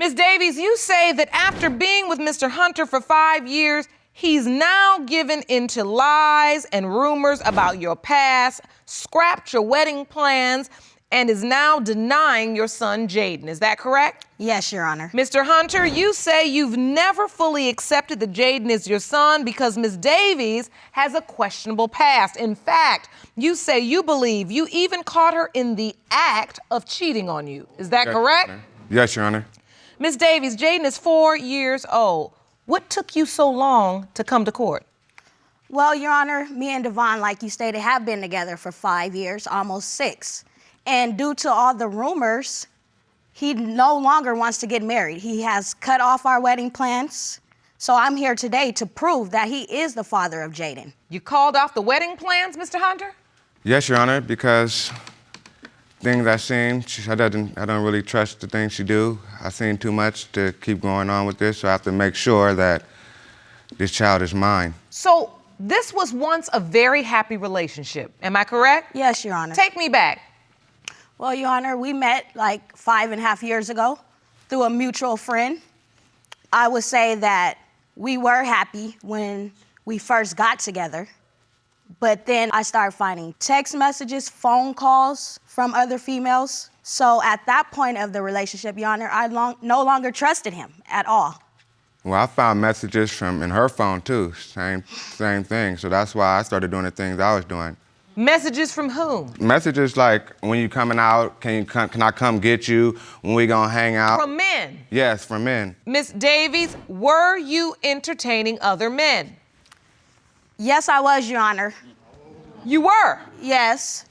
Ms. Davies, you say that after being with Mr. Hunter for 5 years, he's now given into lies and rumors about your past, scrapped your wedding plans, and is now denying your son, Jaden. Is that correct? Yes, Your Honor. Mr. Hunter, you say you've never fully accepted that Jaden is your son because Ms. Davies has a questionable past. In fact, you say you believe you even caught her in the act of cheating on you. Is that correct? Yes, Your Honor. Ms. Davies, Jaden is 4 years old. What took you so long to come to court? Well, Your Honor, me and Devon, like you stated, have been together for 5 years, almost 6. And due to all the rumors, he no longer wants to get married. He has cut off our wedding plans. So I'm here today to prove that he is the father of Jaden. You called off the wedding plans, Mr. Hunter? Yes, Your Honor, because things I've seen, I don't really trust the things she do. I've seen too much to keep going on with this, so I have to make sure that this child is mine. So this was once a very happy relationship, am I correct? Yes, Your Honor. Take me back. Well, Your Honor, we met like 5.5 years ago through a mutual friend. I would say that we were happy when we first got together, but then I started finding text messages, phone calls from other females. So at that point of the relationship, Your Honor, I no longer trusted him at all. Well, I found messages in her phone too, same thing. So that's why I started doing the things I was doing. Messages from whom? Messages like, when you coming out, can I come get you? When we gonna hang out? From men? Yes, from men. Miss Davies, were you entertaining other men? Yes, I was, Your Honor. You were? Yes,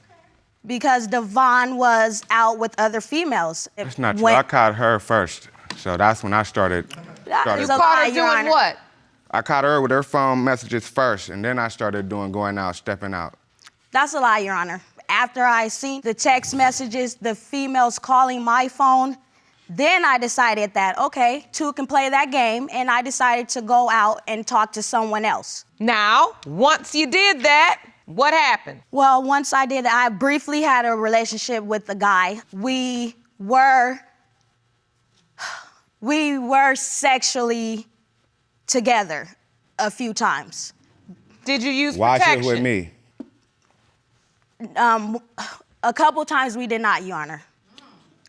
because Devon was out with other females. That's not true. I caught her first, so that's when I started. You caught her doing what? I caught her with her phone messages first, and then I started going out, stepping out. That's a lie, Your Honor. After I seen the text messages, the females calling my phone, then I decided that, okay, two can play that game, and I decided to go out and talk to someone else. Now, once you did that, what happened? Well, once I did, I briefly had a relationship with a guy. We were sexually together a few times. Did you use Why protection? she with me? A couple times we did not, Your Honor.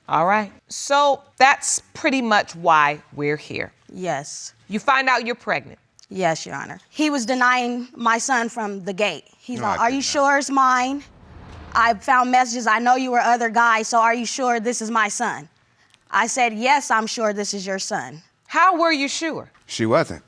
All right. So that's pretty much why we're here. Yes. You find out you're pregnant. Yes, Your Honor. He was denying my son from the gate. He's No, like, I are you did sure it's mine? I found messages, I know you were other guys, so are you sure this is my son? I said, yes, I'm sure this is your son. How were you sure? She wasn't.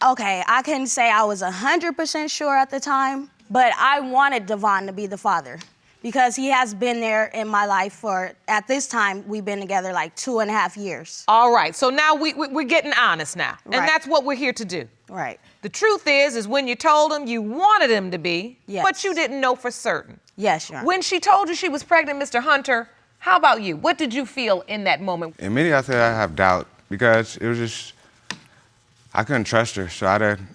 Okay, I couldn't say I was 100% sure at the time, but I wanted Devon to be the father because he has been there in my life for, at this time, we've been together like 2.5 years. All right, so now we're getting honest now, and Right. that's what we're here to do. Right. The truth is when you told him you wanted him to be, Yes. but you didn't know for certain. Yes, Your Honor. When she told you she was pregnant, Mr. Hunter, how about you? What did you feel in that moment? Immediately I said I have doubt because it was just, I couldn't trust her. So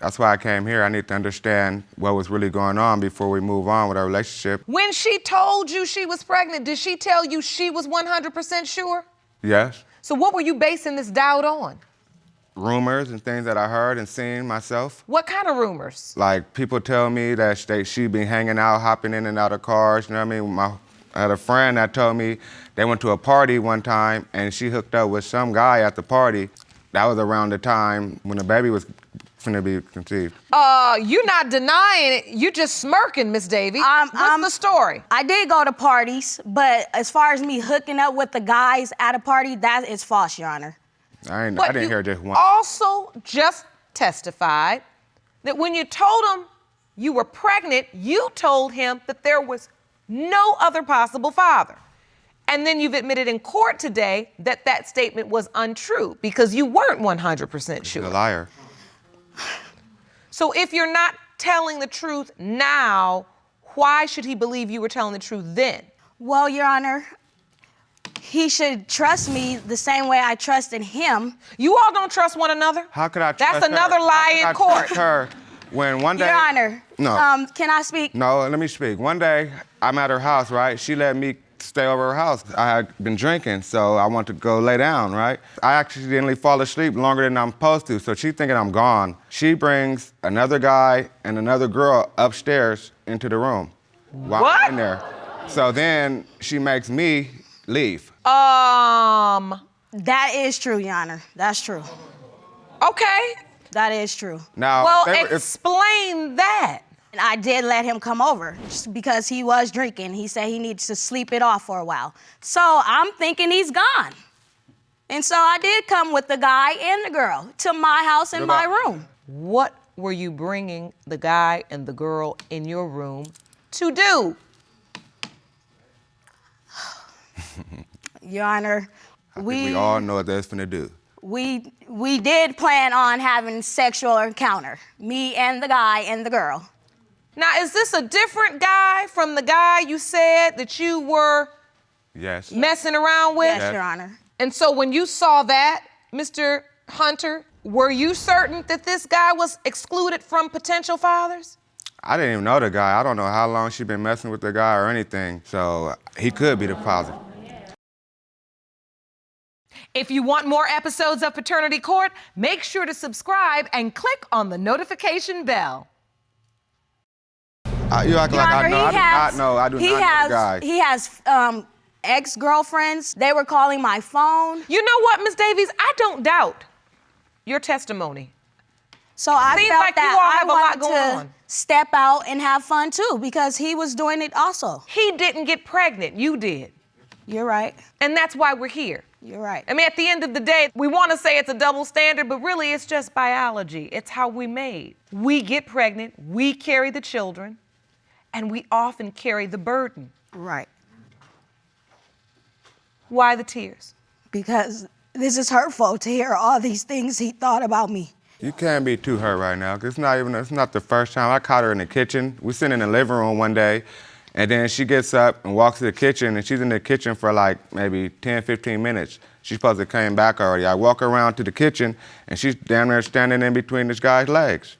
that's why I came here. I need to understand what was really going on before we move on with our relationship. When she told you she was pregnant, did she tell you she was 100% sure? Yes. So what were you basing this doubt on? Rumors and things that I heard and seen myself. What kind of rumors? Like people tell me that she been hanging out, hopping in and out of cars. You know what I mean? I had a friend that told me they went to a party one time and she hooked up with some guy at the party. That was around the time when the baby was finna be conceived. You're not denying it. You're just smirking, Miss Davies. What's the story? I did go to parties, but as far as me hooking up with the guys at a party, that is false, Your Honor. I But didn't you hear just one. also just testified that when you told him you were pregnant, you told him that there was no other possible father. And then you've admitted in court today that that statement was untrue because you weren't 100% sure. She's a liar. So if you're not telling the truth now, why should he believe you were telling the truth then? Well, Your Honor, he should trust me the same way I trusted him. You all don't trust one another? How could I trust her? That's another lie in court. Trust her when one day... Your Honor, No. can I speak? No, let me speak. One day, I'm at her house, right? She let me stay over her house. I had been drinking, so I wanted to go lay down, right? I accidentally fall asleep longer than I'm supposed to, so she's thinking I'm gone. She brings another guy and another girl upstairs into the room while What? I'm in there. So then she makes me leave. That is true, Your Honor. That's true. Okay. That is true. Now, Well, they were- explain that. And I did let him come over just because he was drinking. He said he needs to sleep it off for a while. So I'm thinking he's gone. And so I did come with the guy and the girl to my house and my room. What were you bringing the guy and the girl in your room to do? Your Honor, I think we all know what that's finna do. we did plan on having sexual encounter, me and the guy and the girl. Now, is this a different guy from the guy you said that you were Yes. messing around with? Yes, Your Honor. And so when you saw that, Mr. Hunter, were you certain that this guy was excluded from potential fathers? I didn't even know the guy. I don't know how long she been messing with the guy or anything, so he could be the father. If you want more episodes of Paternity Court, make sure to subscribe and click on the notification bell. You act Your like Honor, I know. I do not know. I do not know the guy. He has ex-girlfriends. They were calling my phone. You know what, Ms. Davies? I don't doubt your testimony. So I Seems felt like you all that have a I lot wanted going to on. step out and have fun too because he was doing it also. He didn't get pregnant, you did. You're right. And that's why we're here. You're right. I mean, at the end of the day, we want to say it's a double standard, but really it's just biology. It's how we made. We get pregnant, we carry the children, and we often carry the burden. Right. Why the tears? Because this is hurtful to hear all these things he thought about me. You can't be too hurt right now, 'cause it's not the first time. I caught her in the kitchen. We sitting in the living room one day, and then she gets up and walks to the kitchen, and she's in the kitchen for like maybe 10, 15 minutes. She's supposed to came back already. I walk around to the kitchen, and she's damn near standing in between this guy's legs.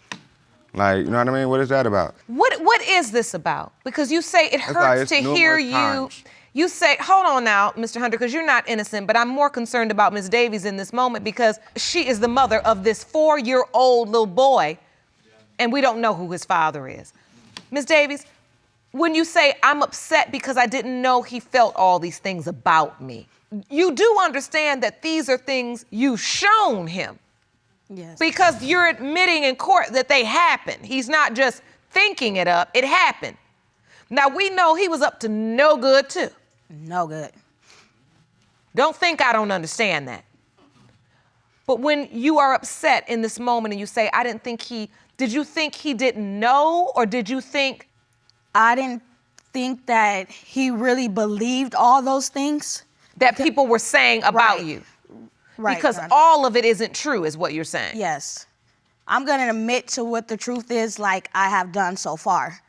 Like, you know what I mean? What is that about? What is this about? Because you say it like hurts it's to hear numerous you. times. You say, hold on now, Mr. Hunter, because you're not innocent, but I'm more concerned about Ms. Davies in this moment because she is the mother of this 4-year-old little boy, and we don't know who his father is. Ms. Davies, when you say, I'm upset because I didn't know he felt all these things about me, you do understand that these are things you've shown him. Yes. Because you're admitting in court that they happened. He's not just thinking it up, it happened. Now, we know he was up to no good, too. No good. Don't think I don't understand that. But when you are upset in this moment and you say, did you think he didn't know, or did you think? I didn't think that he really believed all those things. That people were saying about Right. you. Right. Because Your Honor. all of it isn't true, is what you're saying. Yes. I'm going to admit to what the truth is, like I have done so far.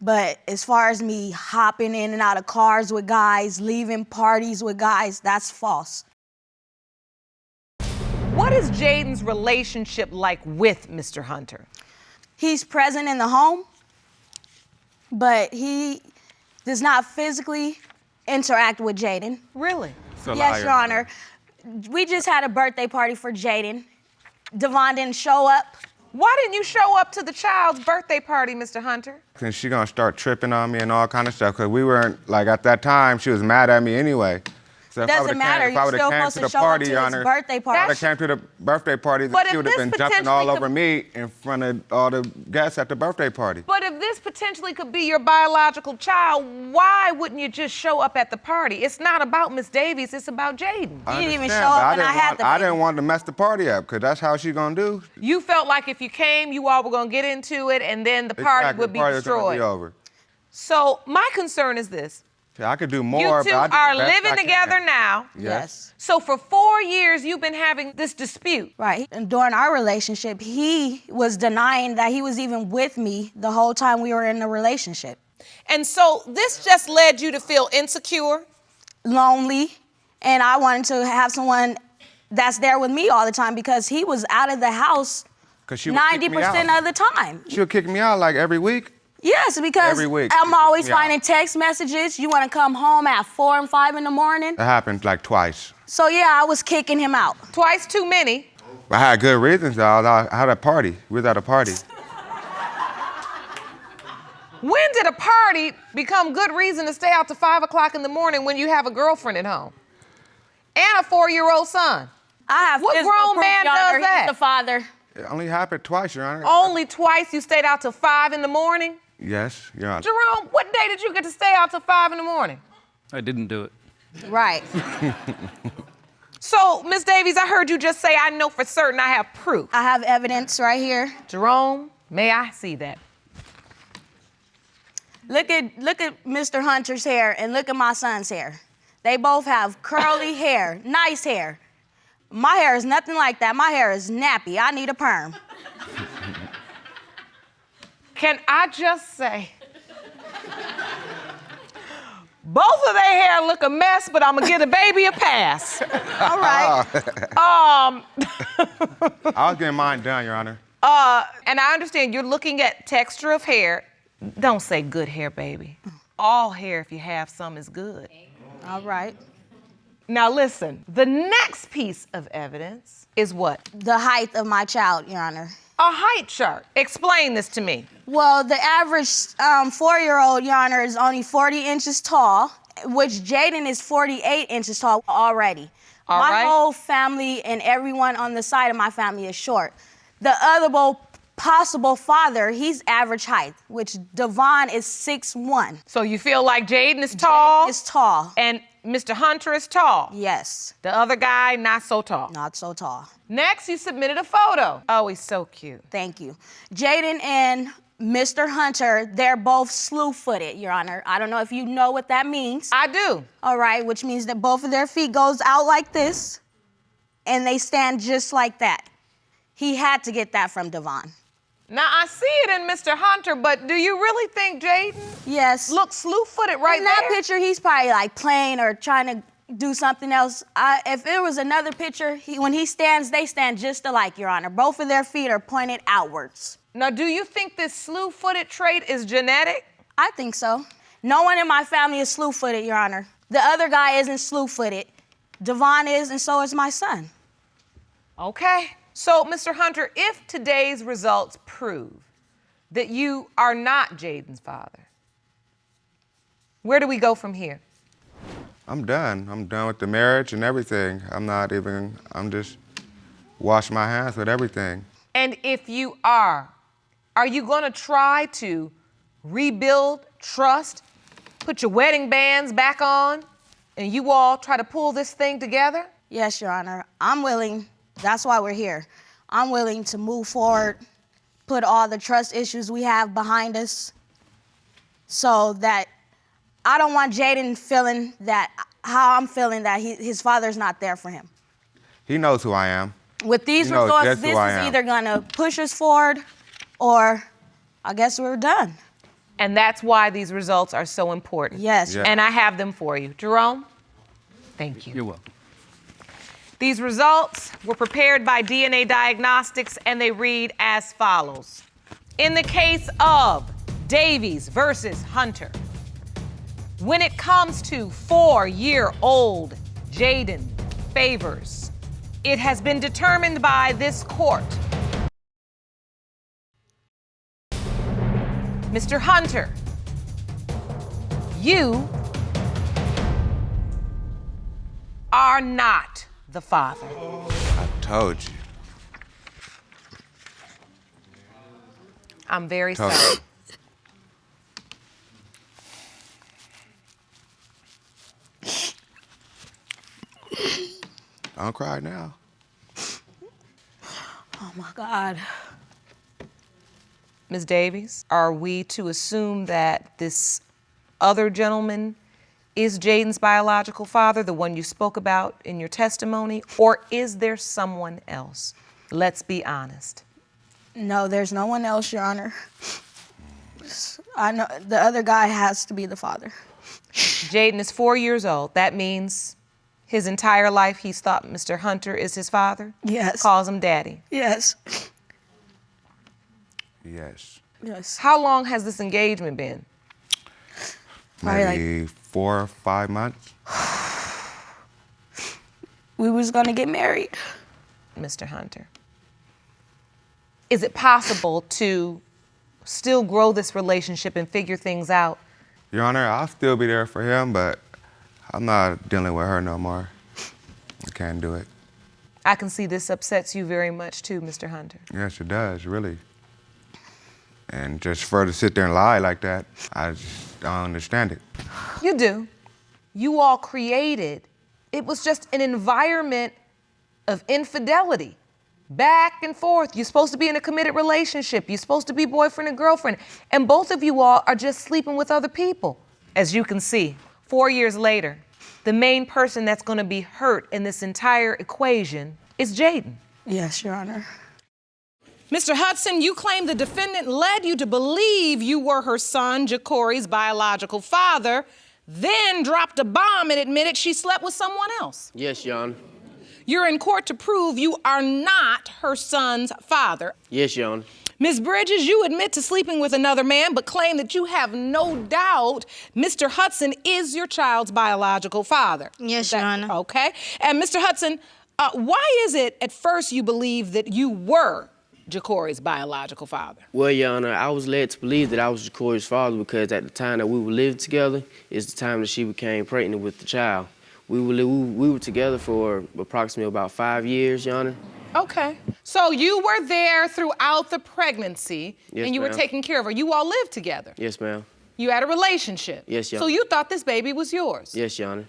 But as far as me hopping in and out of cars with guys, leaving parties with guys, that's false. What is Jaden's relationship like with Mr. Hunter? He's present in the home, but he does not physically interact with Jaden. Really? It's a Yes, liar. Your Honor. We just had a birthday party for Jaden. Devon didn't show up. Why didn't you show up to the child's birthday party, Mr. Hunter? And she gonna start tripping on me and all kind of stuff, 'cause we weren't, like, at that time, she was mad at me anyway. So if I Doesn't would've matter. If I You're would've still came supposed to to the show up party, to Your his Honor, birthday party. if I would've came to the birthday party, But she if would've this been jumping potentially all could- over me in front of all the guests at the birthday party. But if this potentially could be your biological child, why wouldn't you just show up at the party? It's not about Miss Davies, it's about Jaden. I You didn't even understand, show but up when I had the I baby. didn't want to mess the party up, 'cause that's how she gonna do. You felt like if you came, you all were gonna get into it and then the party Exactly, would be the party was gonna destroyed. be over. So my concern is this. See, I could do more, You but two I did are the best living I together can. now. Yes. So for 4 years, you've been having this dispute. Right. And during our relationship, he was denying that he was even with me the whole time we were in the relationship. And so this just led you to feel insecure. Lonely. And I wanted to have someone that's there with me all the time because he was out of the house 'Cause she would kick me 90% out. of the time. She would kick me out like every week. Yes, because Every week. I'm always Yeah. finding text messages. You want to come home at 4 and 5 in the morning. It happened like twice. So yeah, I was kicking him out. Twice too many. I had good reasons though. I had a party. We was at a party. When did a party become good reason to stay out to 5 o'clock in the morning when you have a girlfriend at home? And a 4-year-old son? I have What physical grown proof, man Your Honor. does that? He's the father. It only happened twice, Your Honor. Only twice you stayed out till 5 in the morning? Yes, Your Honor. Jerome, what day did you get to stay out till 5 in the morning? I didn't do it. Right. So, Miss Davies, I heard you just say, I know for certain I have proof. I have evidence right here. Jerome, may I see that? Look at Mr. Hunter's hair and look at my son's hair. They both have curly hair, nice hair. My hair is nothing like that. My hair is nappy. I need a perm. Can I just say, both of their hair look a mess, but I'm gonna give the baby a pass. All right. I was getting mine done, Your Honor. And I understand you're looking at texture of hair. Don't say good hair, baby. All hair, if you have some, is good. All right. Now listen, the next piece of evidence is what? The height of my child, Your Honor. A height chart. Explain this to me. Well, the average 4-year-old, Your Honor, is only 40 inches tall, which Jaden is 48 inches tall already. All my right. whole family and everyone on the side of my family is short. The other possible father, he's average height, which Devon is 6'1". So you feel like Jaden is tall? Jaden is tall. And Mr. Hunter is tall? Yes, The other guy, not so tall. not so tall. Next, you submitted a photo. Oh, he's so cute. Thank you. Jaden and Mr. Hunter, they're both slew-footed, Your Honor. I don't know if you know what that means. I do. All right, which means that both of their feet goes out like this, and they stand just like that. He had to get that from Devon. Now, I see it in Mr. Hunter, but do you really think Jaden Yes. looks slew-footed right in that there? picture, he's probably like playing or trying to do something else. If it was another picture, when he stands, they stand just alike, Your Honor. Both of their feet are pointed outwards. Now, do you think this slew-footed trait is genetic? I think so. No one in my family is slew-footed, Your Honor. The other guy isn't slew-footed. Devon is, and so is my son. Okay. So, Mr. Hunter, if today's results prove that you are not Jaden's father, where do we go from here? I'm done. I'm done with the marriage and everything. I'm just wash my hands with everything. And if you are you gonna try to rebuild trust, put your wedding bands back on, and you all try to pull this thing together? Yes, Your Honor. I'm willing. That's why we're here. I'm willing to move forward, put all the trust issues we have behind us, so that I don't want Jaden feeling that how I'm feeling that his father's not there for him. He knows who I am. With these He knows results, just this who I is am. either gonna push us forward, or I guess we're done. And that's why these results are so important. Yes. Yeah. And I have them for you. Jerome, thank you. You're welcome. These results were prepared by DNA Diagnostics, and they read as follows. In the case of Davies versus Hunter, when it comes to 4-year-old Jaden Favors, it has been determined by this court. Mr. Hunter, you are not the father. I told you. I'm very Told sorry. you. Don't cry now. Oh my God. Ms. Davies, are we to assume that this other gentleman is Jaden's biological father, the one you spoke about in your testimony, or is there someone else? Let's be honest. No, there's no one else, Your Honor. I know the other guy has to be the father. Jaden is 4 years old. That means his entire life he's thought Mr. Hunter is his father? Yes. Calls him daddy. Yes. Yes. Yes. How long has this engagement been? Probably Maybe 4 or 5 months. We was gonna get married. Mr. Hunter, is it possible to still grow this relationship and figure things out? Your Honor, I'll still be there for him, but I'm not dealing with her no more. I can't do it. I can see this upsets you very much too, Mr. Hunter. Yes, it does, really. And just for her to sit there and lie like that, I just don't understand it. You do. You all created, it was just an environment of infidelity. Back and forth. You're supposed to be in a committed relationship. You're supposed to be boyfriend and girlfriend. And both of you all are just sleeping with other people. As you can see, 4 years later, the main person that's going to be hurt in this entire equation is Jaden. Yes, Your Honor. Mr. Hudson, you claim the defendant led you to believe you were her son, Ja'Cory's biological father, then dropped a bomb and admitted she slept with someone else. Yes, Your Honor. You're in court to prove you are not her son's father. Yes, Your Honor. Ms. Bridges, you admit to sleeping with another man, but claim that you have no doubt Mr. Hudson is your child's biological father. Yes, Your Honor. Okay. And Mr. Hudson, why is it at first you believe that you were Ja'Cory's biological father? Well, Your Honor, I was led to believe that I was Ja'Cory's father because at the time that we were living together is the time that she became pregnant with the child. We were together for approximately about 5 years, Your Honor. Okay. So you were there throughout the pregnancy, Yes, and you were ma'am. taking care of her. You all lived together. Yes, ma'am. You had a relationship. Yes, Your So Honor. you thought this baby was yours. Yes, Your Honor.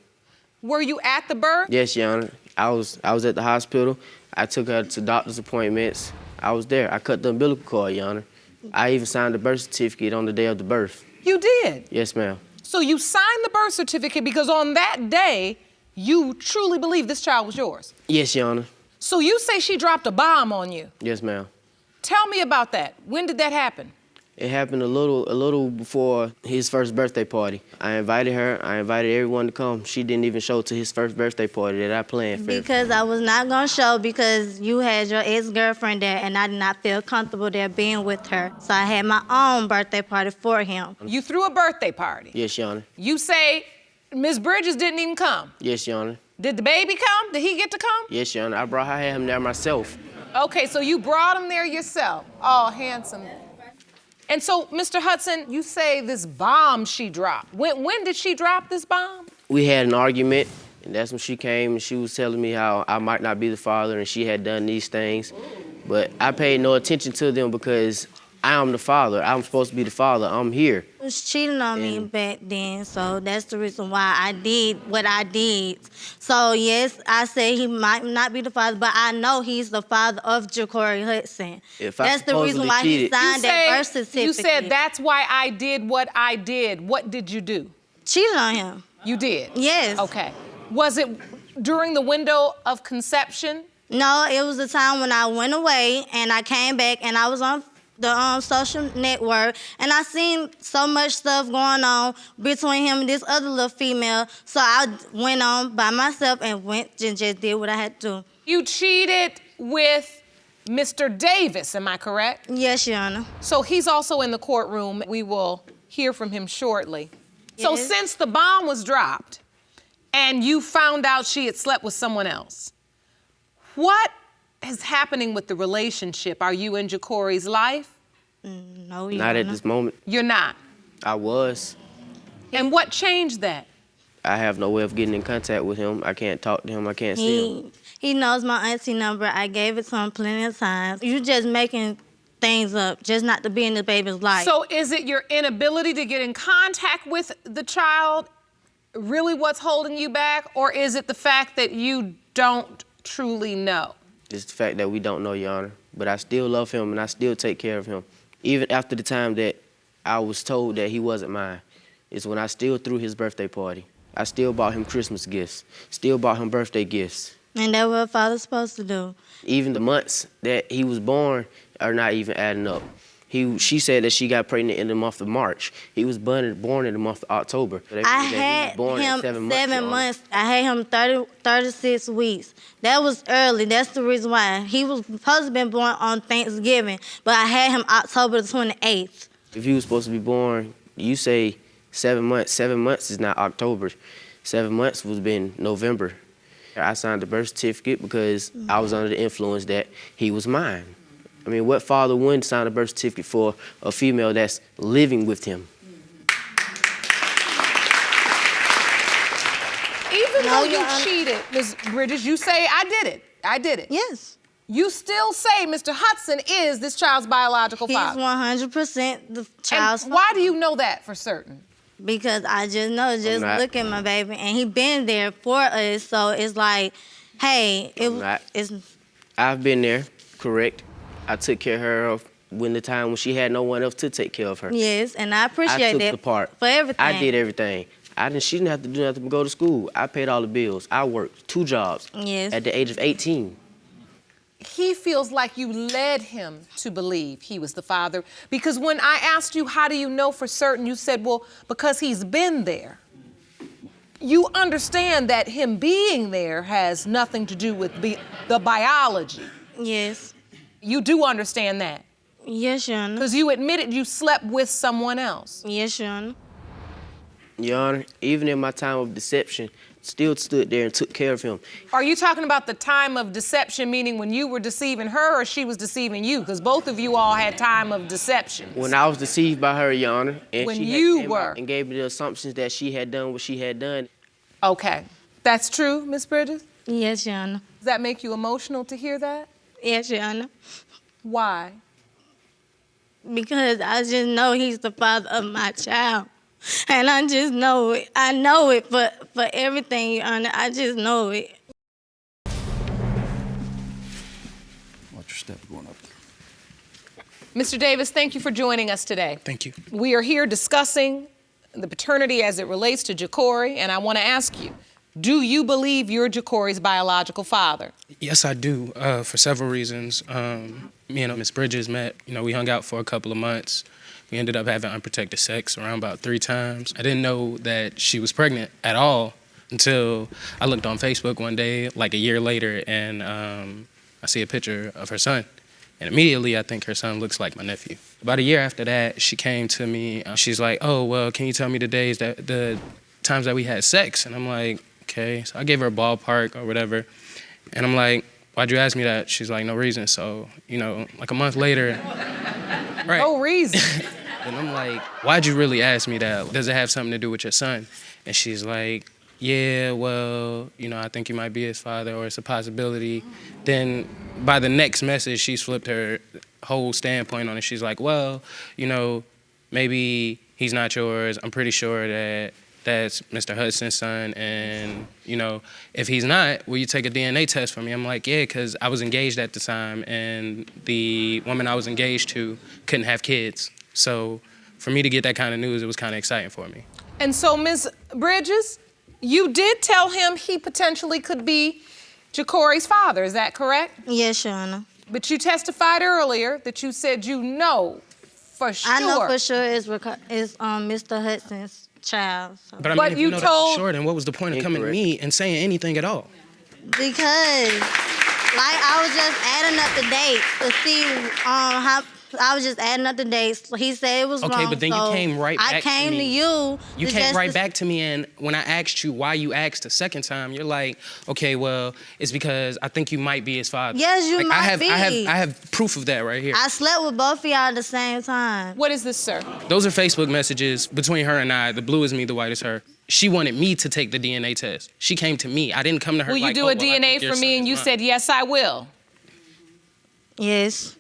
Were you at the birth? Yes, Your Honor. I was at the hospital. I took her to doctor's appointments. I was there. I cut the umbilical cord, Your Honor. I even signed the birth certificate on the day of the birth. You did. Yes, ma'am. So you signed the birth certificate because on that day, you truly believe this child was yours. Yes, Your Honor. So you say she dropped a bomb on you. Yes, ma'am. Tell me about that. When did that happen? It happened a little before his first birthday party. I invited her. I invited everyone to come. She didn't even show to his first birthday party that I planned for. Because I was not going to show because you had your ex-girlfriend there and I did not feel comfortable there being with her. So I had my own birthday party for him. You threw a birthday party. Yes, Your Honor. You say Ms. Bridges didn't even come. Yes, Your Honor. Did the baby come? Did he get to come? Yes, Your Honor. I had him there myself. Okay, so you brought him there yourself. Oh, handsome. And so, Mr. Hudson, you say this bomb she dropped. When did she drop this bomb? We had an argument, and that's when she came and she was telling me how I might not be the father and she had done these things. But I paid no attention to them because I am the father. I'm supposed to be the father. I'm here. He was cheating on me back then, so that's the reason why I did what I did. So yes, I said he might not be the father, but I know he's the father of Ja'Cory Hudson. If I That's the reason supposedly why he cheated- signed that birth certificate. You said that's why I did what I did. What did you do? Cheated on him. You did? Yes. Okay. Was it during the window of conception? No, it was the time when I went away and I came back and I was on the social network and I seen so much stuff going on between him and this other little female. So I went on by myself and went and just did what I had to do. You cheated with Mr. Davies, am I correct? Yes, Your Honor. So he's also in the courtroom. We will hear from him shortly. So Yes. since the bomb was dropped and you found out she had slept with someone else, what is happening with the relationship? Are you in Ja'Cory's life? No, Your Not at Honor. this moment. You're not. I was. And what changed that? I have no way of getting in contact with him. I can't talk to him. I can't see him. He knows my auntie number. I gave it to him plenty of times. You just making things up, just not to be in the baby's life. So is it your inability to get in contact with the child really what's holding you back? Or is it the fact that you don't truly know? It's the fact that we don't know, Your Honor. But I still love him and I still take care of him. Even after the time that I was told that he wasn't mine, is when I still threw his birthday party. I still bought him Christmas gifts, still bought him birthday gifts. And that's what a father's supposed to do. Even the months that he was born are not even adding up. She said that she got pregnant in the month of March. He was born in the month of October. I had him 7 months. I had him 36 weeks. That was early. That's the reason why. He was supposed to be born on Thanksgiving, but I had him October the 28th. If he was supposed to be born, you say 7 months. 7 months is not October. 7 months was been November. I signed the birth certificate because I was under the influence that he was mine. I mean, what father wouldn't sign a birth certificate for a female that's living with him? Even though you Your cheated, Ms. Bridges, you say, I did it. I did it. Yes. You still say Mr. Hudson is this child's biological He's father. 100% the child's And why do you know that for certain? Because I just know, just not. look at my baby, and he been there for us. So it's like, hey, not. it's I've been there, correct. I took care of her when she had no one else to take care of her. yes, and I I appreciate took that the part. for everything. I did everything. She didn't have to do nothing but go to school. I paid all the bills. I worked 2 jobs Yes. at the age of 18. He feels like you led him to believe he was the father, because when I asked you, how do you know for certain, you said, well, because he's been there. You understand that him being there has nothing to do with the biology. Yes. You do understand that, Yes, Your Honor. because you admitted you slept with someone else. Yes, Your Honor. Your Honor, even in my time of deception, still stood there and took care of him. Are you talking about the time of deception, meaning when you were deceiving her or she was deceiving you? Because both of you all had time of deception. When I was deceived by her, Your Honor, and When she you came were. out and gave me the assumptions that she had done what she had done. Okay. That's true, Miss Bridges? Yes, Your Honor. Does that make you emotional to hear that? Yes, Your Honor. Why? Because I just know he's the father of my child. And I just know it. I know it for everything, Your Honor. I just know it. Watch your step going up there. Mr. Davis, thank you for joining us today. Thank you. We are here discussing the paternity as it relates to Ja'Cory, and I want to ask you, do you believe you're Ja'Cory's biological father? Yes, I do, for several reasons. Me and Miss Bridges met, we hung out for a couple of months. We ended up having unprotected sex around about 3 times. I didn't know that she was pregnant at all until I looked on Facebook one day, like a year later, and I see a picture of her son. And immediately, I think her son looks like my nephew. About a year after that, she came to me. She's like, oh, well, can you tell me the times that we had sex? And I'm like, okay. So I gave her a ballpark or whatever. And I'm like, why'd you ask me that? She's like, no reason. So, like a month later, right. No reason. And I'm like, why'd you really ask me that? Does it have something to do with your son? And she's like, yeah, well, I think you might be his father, or it's a possibility. Then by the next message, she's flipped her whole standpoint on it. She's like, well, maybe he's not yours. I'm pretty sure that that's Mr. Hudson's son, and, if he's not, will you take a DNA test for me? I'm like, yeah, because I was engaged at the time, and the woman I was engaged to couldn't have kids. So for me to get that kind of news, it was kind of exciting for me. And so, Ms. Bridges, you did tell him he potentially could be Ja'Cory's father, is that correct? Yes, Your Honor. But you testified earlier that you said you know for sure. I know for sure it's Mr. Hudson's child. So. But I mean, But if you you know that told- for sure, then what was the point of coming to me and saying anything at all? Because, I was just adding up the dates to see how. I was just adding up the dates. He said it was wrong. Okay, but then so you came right back to me. I came to you. You to came just right to- back to me, and when I asked you why you asked the second time, you're like, okay, well, it's because I think you might be his father. Yes, you might I have, be. I have proof of that right here. I slept with both of y'all at the same time. What is this, sir? Those are Facebook messages between her and I. The blue is me, the white is her. She wanted me to take the DNA test. She came to me. I didn't come to her Will you like, do oh, a well, I DNA think your for son me? is And you mine. said, yes, I will. Yes.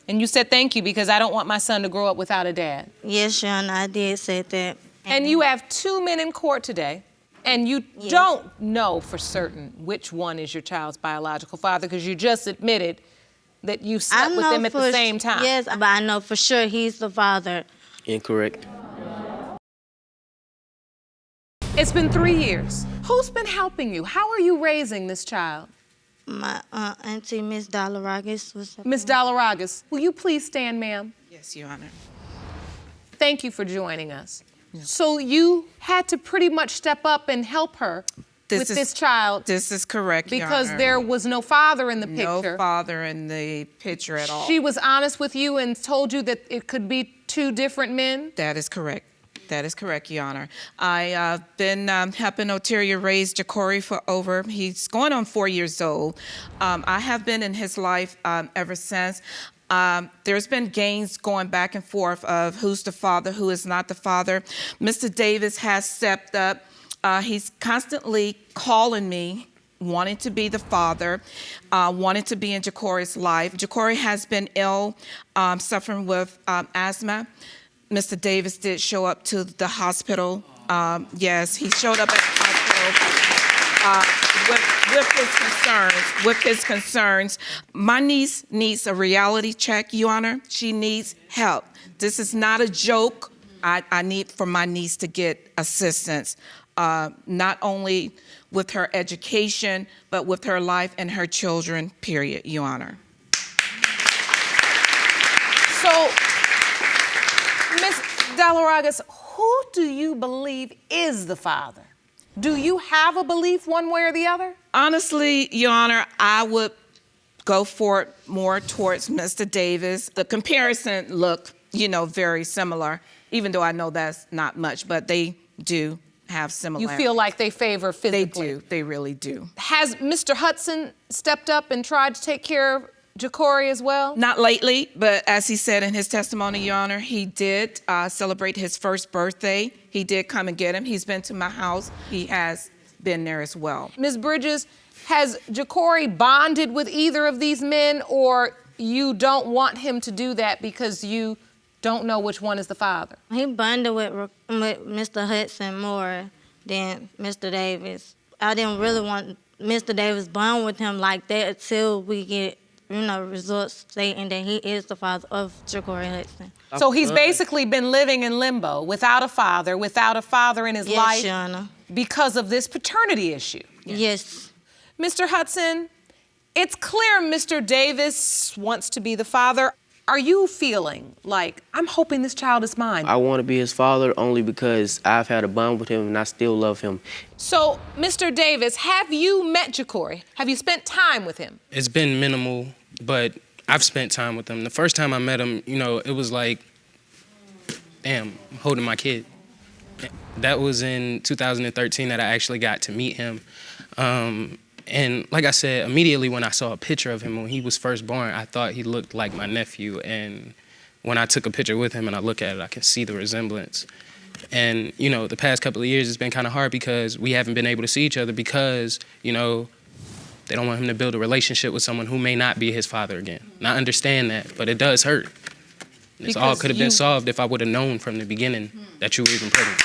And you said, thank you, because I don't want my son to grow up without a dad. Yes, Your Honor, I did say that. And you have 2 men in court today, and you Yes. don't know for certain which one is your child's biological father, because you just admitted that you slept with them at the same time. Yes, but I know for sure he's the father. Incorrect. It's been 3 years. Who's been helping you? How are you raising this child? My auntie, Miss Dollaragis, was Miss Dollaragis, will you please stand, ma'am? Yes, Your Honor. Thank you for joining us. So you had to pretty much step up and help her This with this child? This is correct, Your Because Honor. there was no father in the picture. No father in the picture at all. She was honest with you and told you that it could be two different men? That is correct. That is correct, Your Honor. I've been helping Oterria raise Jacory he's going on 4 years old. I have been in his life ever since. There's been games going back and forth of who's the father, who is not the father. Mr. Davies has stepped up. He's constantly calling me, wanting to be the father, wanting to be in Jacory's life. Jacory has been ill, suffering with asthma. Mr. Davies did show up to the hospital. Yes, he showed up at the hospital with his concerns. My niece needs a reality check, Your Honor. She needs help. This is not a joke. I need for my niece to get assistance, not only with her education, but with her life and her children, period, Your Honor. So, Ms. Delaragas, who do you believe is the father? Do you have a belief one way or the other? Honestly, Your Honor, I would go for it more towards Mr. Davies. The comparison looked, very similar, even though I know that's not much, but they do have similarities. You feel like they favor physically? They do. They really do. Has Mr. Hudson stepped up and tried to take care of Jacory as well? Not lately, but as he said in his testimony, Your Honor, he did celebrate his first birthday. He did come and get him. He's been to my house. He has been there as well. Ms. Bridges, has Jacory bonded with either of these men, or you don't want him to do that because you don't know which one is the father? He bonded with Mr. Hudson more than Mr. Davies. I didn't really want Mr. Davies bond with him like that until we get results stating that he is the father of Jacory Hudson. So he's basically been living in limbo without a father in his life Your Honor. because of this paternity issue. Yes. Mr. Hudson, it's clear Mr. Davies wants to be the father. Are you feeling like, I'm hoping this child is mine? I want to be his father only because I've had a bond with him and I still love him. So, Mr. Davies, have you met Jacory? Have you spent time with him? It's been minimal, but I've spent time with him. The first time I met him, it was like, damn, I'm holding my kid. That was in 2013 that I actually got to meet him. And like I said, immediately when I saw a picture of him when he was first born, I thought he looked like my nephew. And when I took a picture with him and I look at it, I can see the resemblance. And, the past couple of years, it's been kind of hard because we haven't been able to see each other because, they don't want him to build a relationship with someone who may not be his father again. And I understand that, but it does hurt. This all could have been solved if I would have known from the beginning that you were even pregnant.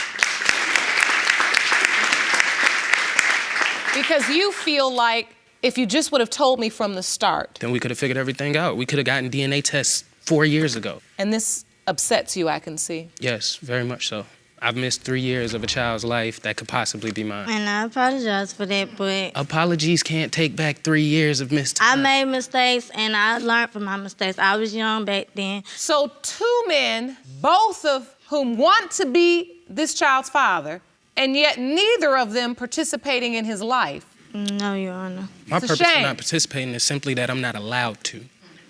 Because you feel like if you just would have told me from the start. Then we could have figured everything out. We could have gotten DNA tests 4 years ago. And this upsets you, I can see. Yes, very much so. I've missed 3 years of a child's life that could possibly be mine. And I apologize for that, but Apologies can't take back 3 years of missed I time. made mistakes and I learned from my mistakes. I was young back then. So 2 men, both of whom want to be this child's father, and yet neither of them participating in his life. No, Your Honor. My It's a purpose for shame. not participating is simply that I'm not allowed to.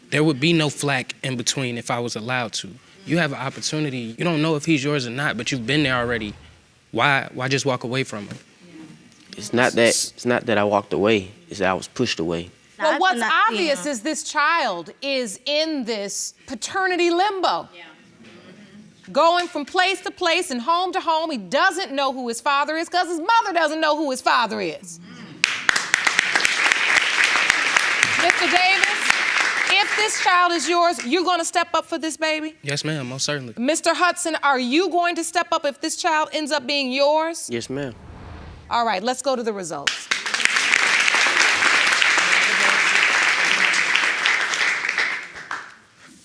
There would be no flack in between if I was allowed to. You have an opportunity. You don't know if he's yours or not, but you've been there already. Why just walk away from him? It's not that I walked away. It's that I was pushed away. Well, what's obvious is this child is in this paternity limbo. Going from place to place and home to home. He doesn't know who his father is because his mother doesn't know who his father is. Mr. Davies, if this child is yours, you're going to step up for this baby? Yes, ma'am, most certainly. Mr. Hudson, are you going to step up if this child ends up being yours? Yes, ma'am. All right, let's go to the results.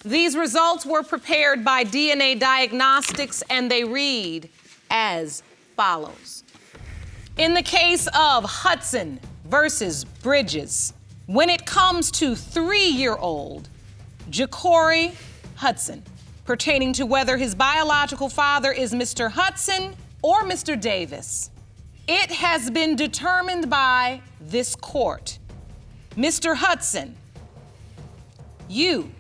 These results were prepared by DNA Diagnostics, and they read as follows. In the case of Hudson versus Bridges, when it comes to 3-year-old Jacory Hudson, pertaining to whether his biological father is Mr. Hudson or Mr. Davis, It has been determined by this court, Mr. Hudson, you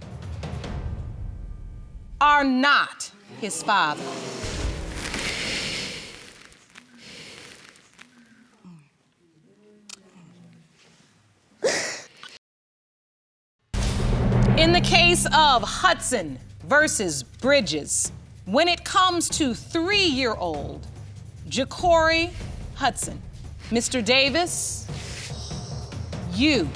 are not his father. In the case of Hudson versus Bridges, when it comes to 3-year-old Ja'Cory Hudson, Mr. Davis, you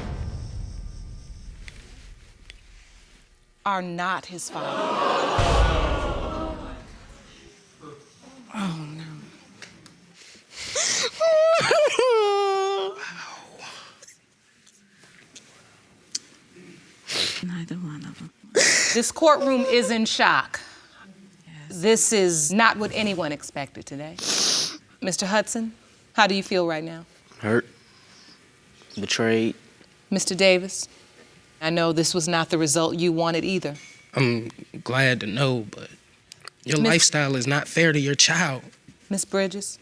are not his father. Oh, no. Neither one of them. This courtroom is in shock. Yes. This is not what anyone expected today. Mr. Hudson, how do you feel right now? Hurt, betrayed. Mr. Davis, I know this was not the result you wanted either. I'm glad to know, but your lifestyle is not fair to your child. Miss Bridges,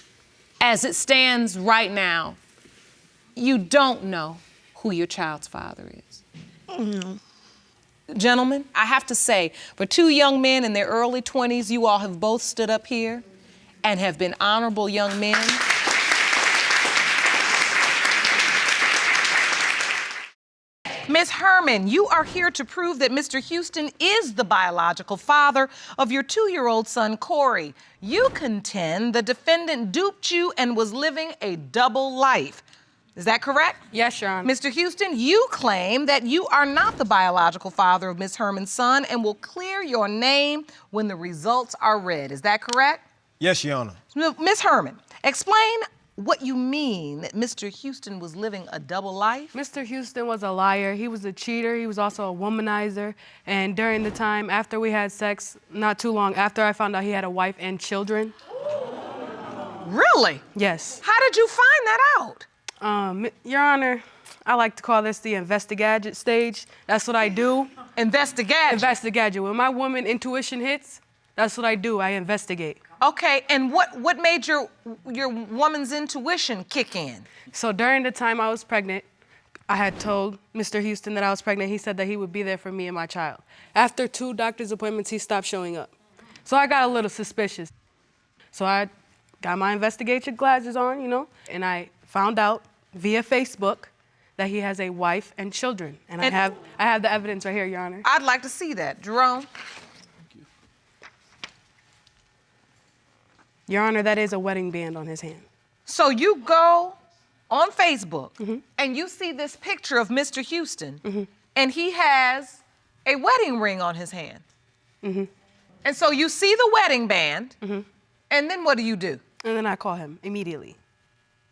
as it stands right now, you don't know who your child's father is. No. Gentlemen, I have to say, for 2 young men in their early 20s, you all have both stood up here and have been honorable young men. Ms. Herman, you are here to prove that Mr. Houston is the biological father of your 2-year-old son, Corey. You contend the defendant duped you and was living a double life. Is that correct? Yes, Your Honor. Mr. Houston, you claim that you are not the biological father of Ms. Herman's son and will clear your name when the results are read. Is that correct? Yes, Your Honor. Ms. Herman, explain what you mean that Mr. Houston was living a double life. Mr. Houston was a liar. He was a cheater. He was also a womanizer. And during the time after we had sex, not too long after, I found out he had a wife and children. Really? Yes. How did you find that out? Your Honor, I like to call this the investigadget stage. That's what I do. Investigate. Investigadget. When my woman intuition hits, that's what I do. I investigate. Okay, and what made your woman's intuition kick in? So during the time I was pregnant, I had told Mr. Houston that I was pregnant. He said that he would be there for me and my child. After 2 doctor's appointments, he stopped showing up. So I got a little suspicious. So I got my investigation glasses on, you know, and I found out via Facebook that he has a wife and children. And I have the evidence right here, Your Honor. I'd like to see that. Jerome? Your Honor, that is a wedding band on his hand. So you go on Facebook and you see this picture of Mr. Houston and he has a wedding ring on his hand. And so you see the wedding band and then what do you do? And then I call him immediately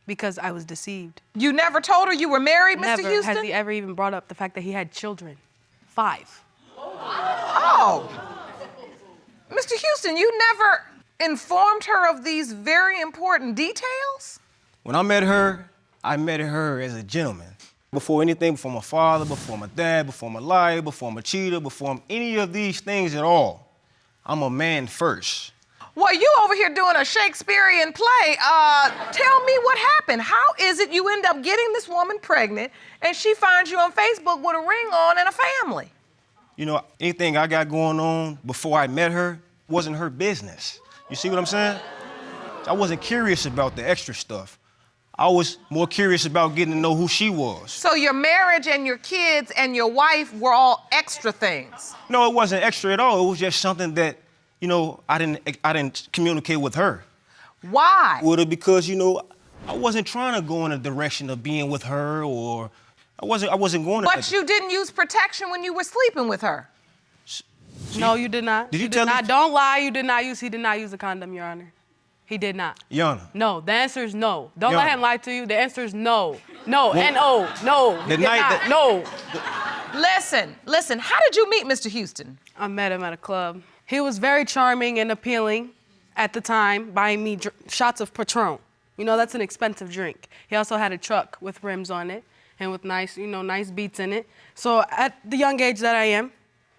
because I was deceived. You never told her you were married, Mr. Never Houston? has he ever even brought up the fact that he had children. 5. Oh. Mr. Houston, you never informed her of these very important details? When I met her as a gentleman. Before anything, before my father, before my dad, before my liar, before my cheater, before any of these things at all. I'm a man first. Well, you over here doing a Shakespearean play. Tell me what happened. How is it you end up getting this woman pregnant and she finds you on Facebook with a ring on and a family? You know, anything I got going on before I met her wasn't her business. You see what I'm saying? I wasn't curious about the extra stuff. I was more curious about getting to know who she was. So your marriage and your kids and your wife were all extra things? No, it wasn't extra at all. It was just something that, you know, I didn't communicate with her. Why? Well, because, you know, I wasn't trying to go in a direction of being with her or I wasn't going to. But you didn't use protection when you were sleeping with her. No, you did not. Did you tell not. her? Don't lie. He did not use a condom, Your Honor. He did not. Your Honor. No, the answer is no. Don't Your let Honor. him lie to you. The answer is no. No, N-O, no. The night that- No. Listen, how did you meet Mr. Houston? I met him at a club. He was very charming and appealing at the time, buying me shots of Patron. You know, that's an expensive drink. He also had a truck with rims on it and with nice beats in it. So at the young age that I am,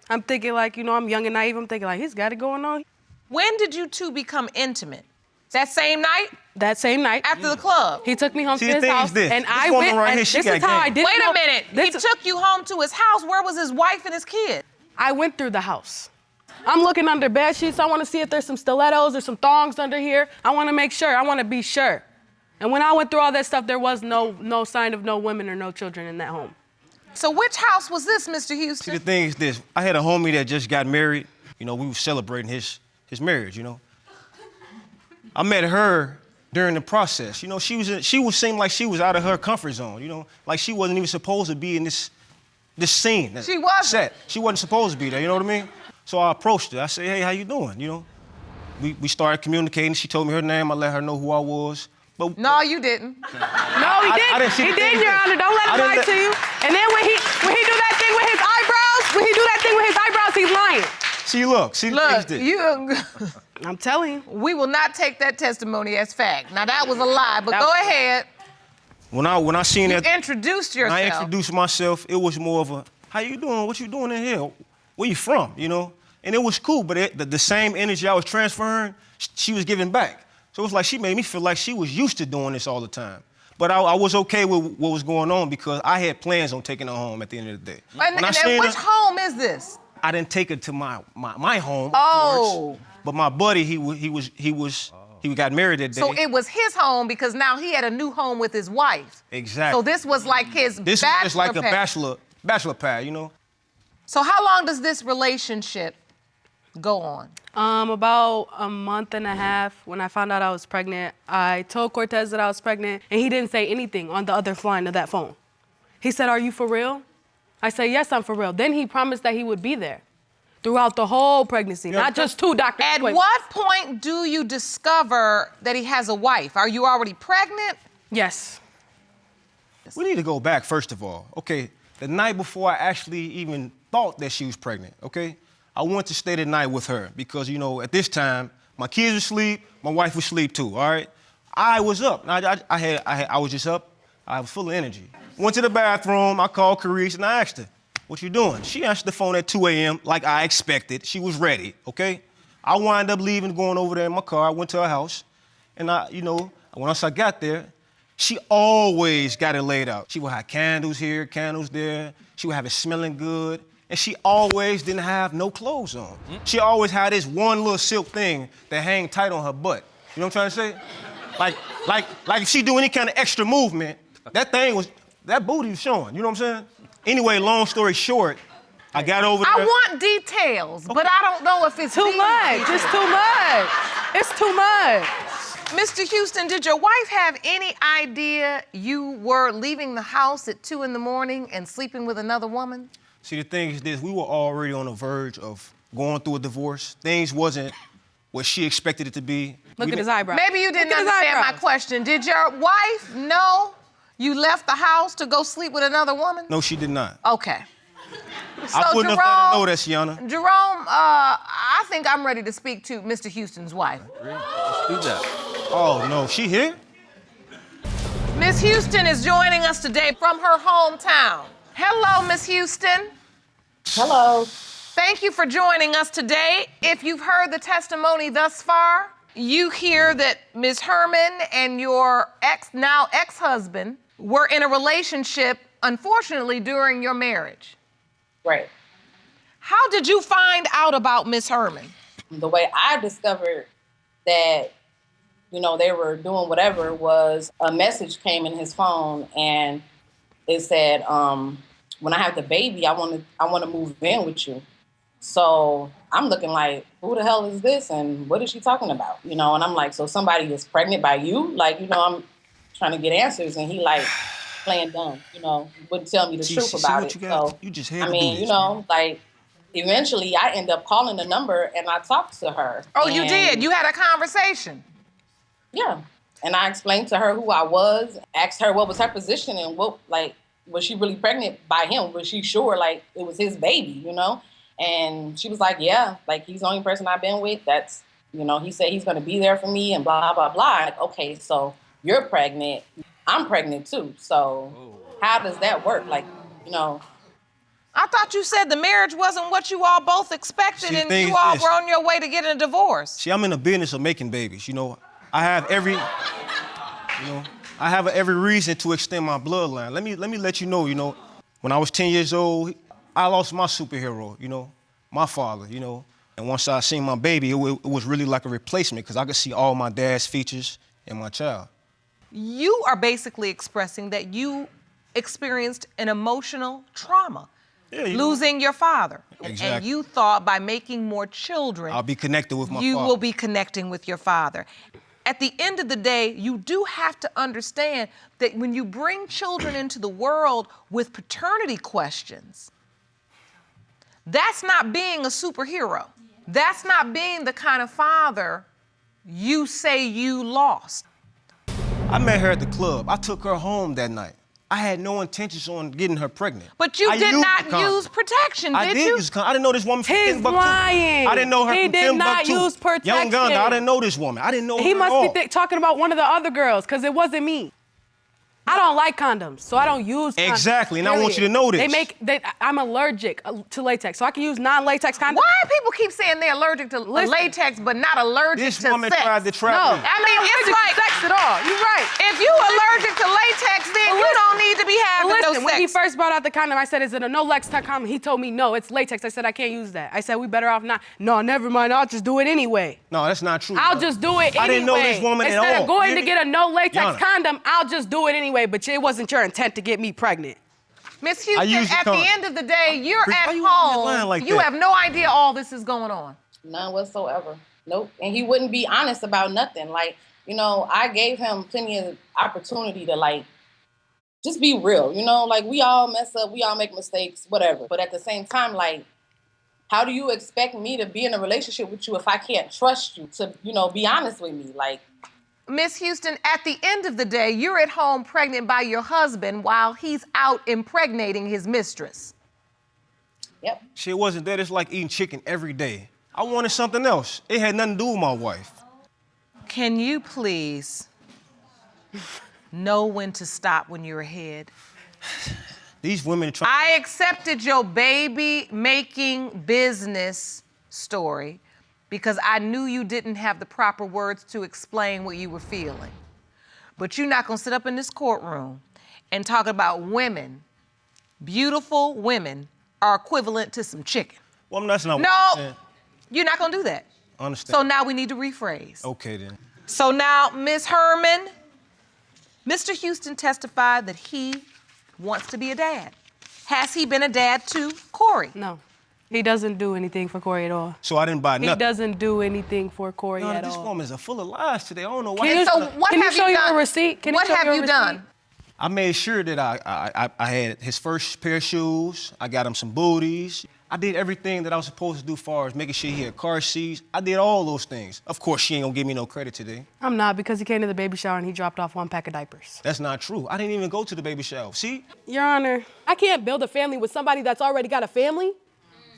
I'm thinking like, you know, I'm young and naive. I'm thinking like, he's got it going on. When did you two become intimate? That same night? That same night. After the club? He took me home See, to the his thing is house. this. And This I woman went, right and here, she this got is how I game. didn't Wait know. a minute. He took you home to his house. Where was his wife and his kid? I went through the house. I'm looking under bed sheets. I want to see if there's some stilettos or some thongs under here. I want to make sure. I want to be sure. And when I went through all that stuff, there was no sign of no women or no children in that home. So which house was this, Mr. See, Houston? the thing is this. I had a homie that just got married. You know, we were celebrating his marriage, you know. I met her during the process. You know, she seemed like she was out of her comfort zone, you know, like she wasn't even supposed to be in this scene. She wasn't. Set. She wasn't supposed to be there, you know what I mean? So I approached her. I said, hey, how you doing, you know? We started communicating. She told me her name. I let her know who I was. But No, you didn't. No, he I didn't. didn't see He the did, thing Your that- Honor. Don't let I him didn't lie let- to you. And then when he do that thing with his eyebrows, he's lying. see, look, see, the thing is Look, this. you. I'm telling you. We will not take that testimony as fact. Now that was a lie, but That- go ahead. When I seen You that, introduced when I yourself. introduced myself, it was more of a, how you doing? What you doing in here? Where you from? You know? And it was cool, but the same energy I was transferring, she was giving back. So it was like she made me feel like she was used to doing this all the time. But I was okay with what was going on because I had plans on taking her home at the end of the day. And When I seen which her, home is this? I didn't take her to my home, of Oh. course. But my buddy, he got married that day. So it was his home because now he had a new home with his wife. Exactly. So this was like his This bachelor is just like a pad. bachelor pad, you know? So how long does this relationship go on? About a month and a half, when I found out I was pregnant, I told Cortez that I was pregnant, and he didn't say anything on the other line of that phone. He said, "Are you for real?" I said, "Yes, I'm for real." Then he promised that he would be there throughout the whole pregnancy, not just 2 doctors. At what point do you discover that he has a wife? Are you already pregnant? Yes. We need to go back, first of all. Okay, the night before I actually even thought that she was pregnant, okay? I went to stay the night with her because, you know, at this time, my kids were asleep, my wife was asleep too, all right? I was up. I was just up. I was full of energy. Went to the bathroom, I called Caresse and I asked her, "What you doing?" She answered the phone at 2 a.m. like I expected. She was ready, okay? I wound up leaving, going over there in my car. I went to her house, and once I got there, she always got it laid out. She would have candles here, candles there. She would have it smelling good. And she always didn't have no clothes on. She always had this one little silk thing that hang tight on her butt. You know what I'm trying to say? Like if she do any kind of extra movement, that booty was showing. You know what I'm saying? Anyway, long story short, I got over there. I want details, but I don't know if it's Too much. It's too much. It's too much. Mr. Houston, did your wife have any idea you were leaving the house at 2 in the morning and sleeping with another woman? See, the thing is this, we were already on the verge of going through a divorce. Things wasn't what she expected it to be. Look at his eyebrows. Maybe you didn't Look at his understand my eyebrows. question. Did your wife know you left the house to go sleep with another woman? No, she did not. Okay. So I wouldn't have let her know that, Sienna. Jerome, I think I'm ready to speak to Mr. Houston's wife. Let's do that. Oh, no, she here? Miss Houston is joining us today from her hometown. Hello, Miss Houston. Hello. Thank you for joining us today. If you've heard the testimony thus far, you hear that Ms. Herman and your now ex-husband were in a relationship, unfortunately, during your marriage. Right. How did you find out about Ms. Herman? The way I discovered that, they were doing whatever was a message came in his phone and it said, when I have the baby, I want to move in with you. So I'm looking like, who the hell is this? And what is she talking about? And I'm like, so somebody is pregnant by you? I'm trying to get answers. And he playing dumb, wouldn't tell me the truth about it. So, you just had to do this, eventually I end up calling the number and I talked to her. Oh, you did? You had a conversation? Yeah. And I explained to her who I was, asked her what was her position and was she really pregnant by him? Was she sure it was his baby, And she was like, yeah, he's the only person I've been with. That's, he said he's going to be there for me and blah, blah, blah. Okay, so you're pregnant. I'm pregnant too. So how does that work? I thought you said the marriage wasn't what you all both expected and you all were on your way to getting a divorce. See, I'm in the business of making babies, I have every reason to extend my bloodline. Let me let you know, when I was 10 years old, I lost my superhero, my father, And once I seen my baby, it was really like a replacement because I could see all my dad's features in my child. You are basically expressing that you experienced an emotional trauma, losing your father. Exactly. And you thought by making more children, I'll be connected with my father. You will be connecting with your father. At the end of the day, you do have to understand that when you bring children into the world with paternity questions, that's not being a superhero. That's not being the kind of father you say you lost. I met her at the club. I took her home that night. I had no intentions on getting her pregnant. But you did not use protection, did you? I didn't know this woman from Timbuktu. He's lying. I didn't know her he from did Timbuktu. not use protection. Young Gunga, I didn't know this woman. I didn't know her He at must all. be talking about one of the other girls, because it wasn't me. I don't like condoms, so I don't use condoms. Exactly, and I want you to know this. I'm allergic to latex, so I can use non-latex condoms. Why do people keep saying they're allergic to latex but not allergic to sex? This woman tried to trap me. I mean, it's like sex at all. You're right. If you allergic to latex, then you don't need to be having no sex. When he first brought out the condom, I said, "Is it a no-latex condom?" He told me, "No, it's latex." I said, "I can't use that." I said, "We better off not." No, never mind. I'll just do it anyway. No, that's not true. I'll just do it anyway. I didn't know this woman at all. Instead of going to get a no-latex Yana. condom, I'll just do it anyway. But it wasn't your intent to get me pregnant. Miss Houston, at the end of the day, you're at why you on that line home. like You that? have no idea all this is going on. None whatsoever. Nope. And he wouldn't be honest about nothing. Like, I gave him plenty of opportunity to just be real. Like we all mess up, we all make mistakes, whatever. But at the same time, how do you expect me to be in a relationship with you if I can't trust you to, be honest with me? Miss Houston, at the end of the day, you're at home pregnant by your husband while he's out impregnating his mistress. Yep. Shit wasn't that. It's like eating chicken every day. I wanted something else. It had nothing to do with my wife. Can you please know when to stop when you're ahead? These women try. I accepted your baby-making business story because I knew you didn't have the proper words to explain what you were feeling. But you're not gonna sit up in this courtroom and talk about women, beautiful women, are equivalent to some chicken. Well, that's not what No, I'm saying. you're not gonna do that. I understand. So now we need to rephrase. Okay, then. So now, Ms. Herman, Mr. Houston testified that he wants to be a dad. Has he been a dad to Corey? No. He doesn't do anything for Corey at all. So I didn't buy nothing. He doesn't do anything for Corey at This all. woman's full of lies today. I don't know why. Can you show you a receipt? What have you done? I made sure that I had his first pair of shoes. I got him some booties. I did everything that I was supposed to do as far as making sure he had car seats. I did all those things. Of course, she ain't gonna give me no credit today. I'm not, because he came to the baby shower and he dropped off 1 pack of diapers. That's not true. I didn't even go to the baby shower. See? Your Honor, I can't build a family with somebody that's already got a family.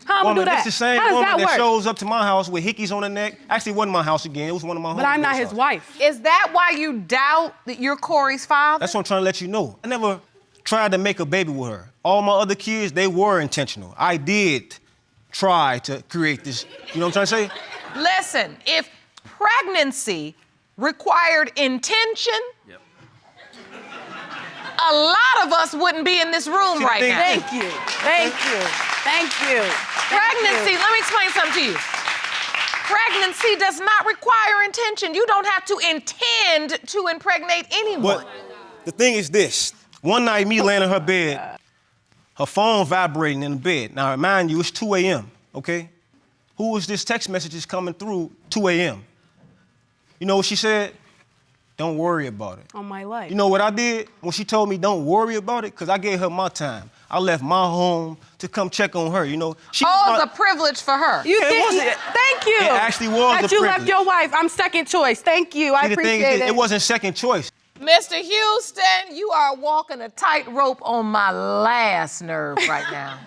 How am I gonna do that? It's the same How does woman that that work? shows up to my house with hickeys on her neck. Actually, it wasn't my house again. It was one of my But I'm not homeboys' his house. wife. Is that why you doubt that you're Corey's father? That's what I'm trying to let you know. I never tried to make a baby with her. All my other kids, they were intentional. I did try to create this, you know what I'm trying to say? Listen, if pregnancy required intention, a lot of us wouldn't be in this room right now. Thank you. Thank you. Thank you. Pregnancy, let me explain something to you. Pregnancy does not require intention. You don't have to intend to impregnate anyone. But the thing is this. One night, me laying in her bed, her phone vibrating in the bed. Now, mind you, it's 2 a.m., okay? Who was this text messages coming through 2 a.m.? You know what she said? Don't worry about it. On my life. You know what I did when she told me don't worry about it? Because I gave her my time. I left my home to come check on her, you know? She was a privilege for her. You Yeah, it did. wasn't- Thank you. It actually was that a you left privilege. your wife. I'm second choice. Thank you. I See, the thing appreciate is, it. it wasn't second choice. Mr. Houston, you are walking a tightrope on my last nerve right now.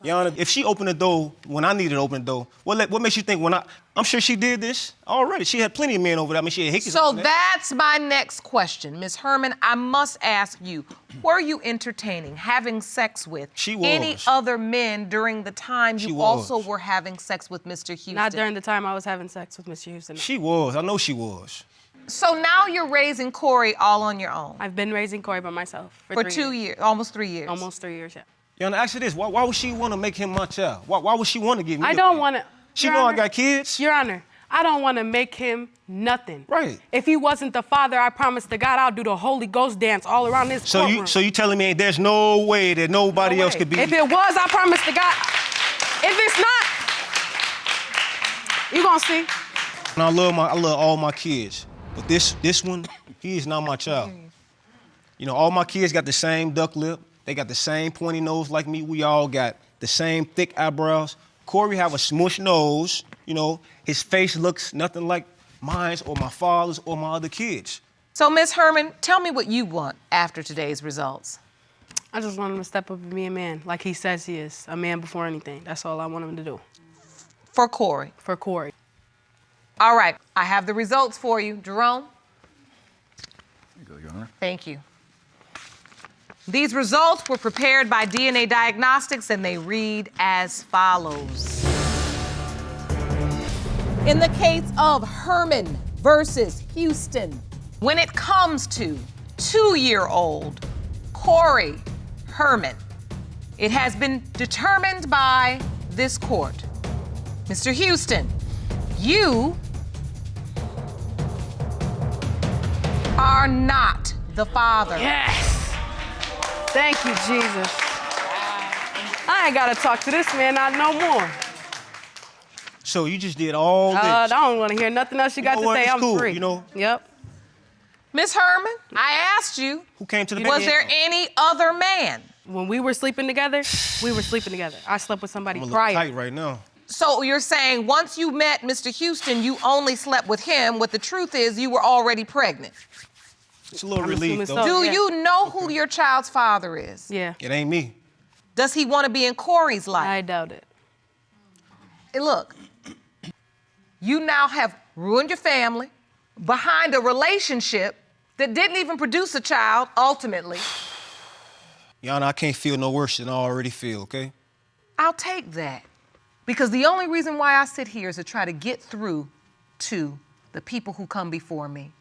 Your Honor, if she opened the door when I needed to open the door, what makes you think I'm sure she did this already. She had plenty of men over there. I mean, she had hickeys So over there. that's my next question. Ms. Herman, I must ask you, were you entertaining, having sex with She was. any other men during the time She you was. also were having sex with Mr. Houston? Not during the time I was having sex with Mr. Houston. She was. I know she was. So now you're raising Corey all on your own? I've been raising Corey by myself For 3 2 years, almost 3 years. Almost 3 years, yeah. Your Honor, ask her this. Why would she want to make him my child? Why would she want to give me I a don't kid? want to. She know I got kids. Your Honor, I don't want to make him nothing. Right. If he wasn't the father, I promise to God I'll do the Holy Ghost dance all around this courtroom. So you telling me there's no way that nobody else could be? If it was, I promise to God. If it's not, you gonna see. And I love all my kids, but this one, he is not my child. You know, all my kids got the same duck lip. They got the same pointy nose like me. We all got the same thick eyebrows. Corey have a smush nose. You know, his face looks nothing like mine or my father's or my other kids. So, Ms. Herman, tell me what you want after today's results. I just want him to step up and be a man, like he says he is, a man before anything. That's all I want him to do. For Corey? For Corey. All right, I have the results for you. Jerome? Here you go, Your Honor. Thank you. These results were prepared by DNA Diagnostics, and they read as follows. In the case of Herman versus Houston, when it comes to 2-year-old Corey Herman, it has been determined by this court. Mr. Houston, you are not the father. Yes! Thank you, Jesus. I ain't gotta talk to this man not no more. So you just did all this. I don't want to hear nothing else you got to say. It's I'm cool, free. you know? Yep. Miss Herman, I asked you, Who came to the was bed? there any other man? When we were sleeping together, we were sleeping together. I slept with somebody I'm a little prior. tight right now. So you're saying once you met Mr. Houston, you only slept with him, what the truth is you were already pregnant. It's a little I'm relief, assuming though. so. Do yeah. you know who your child's father is? Yeah. It ain't me. Does he want to be in Corey's life? I doubt it. Hey, look, you now have ruined your family behind a relationship that didn't even produce a child, ultimately. Your Honor, I can't feel no worse than I already feel, okay? I'll take that. Because the only reason why I sit here is to try to get through to the people who come before me.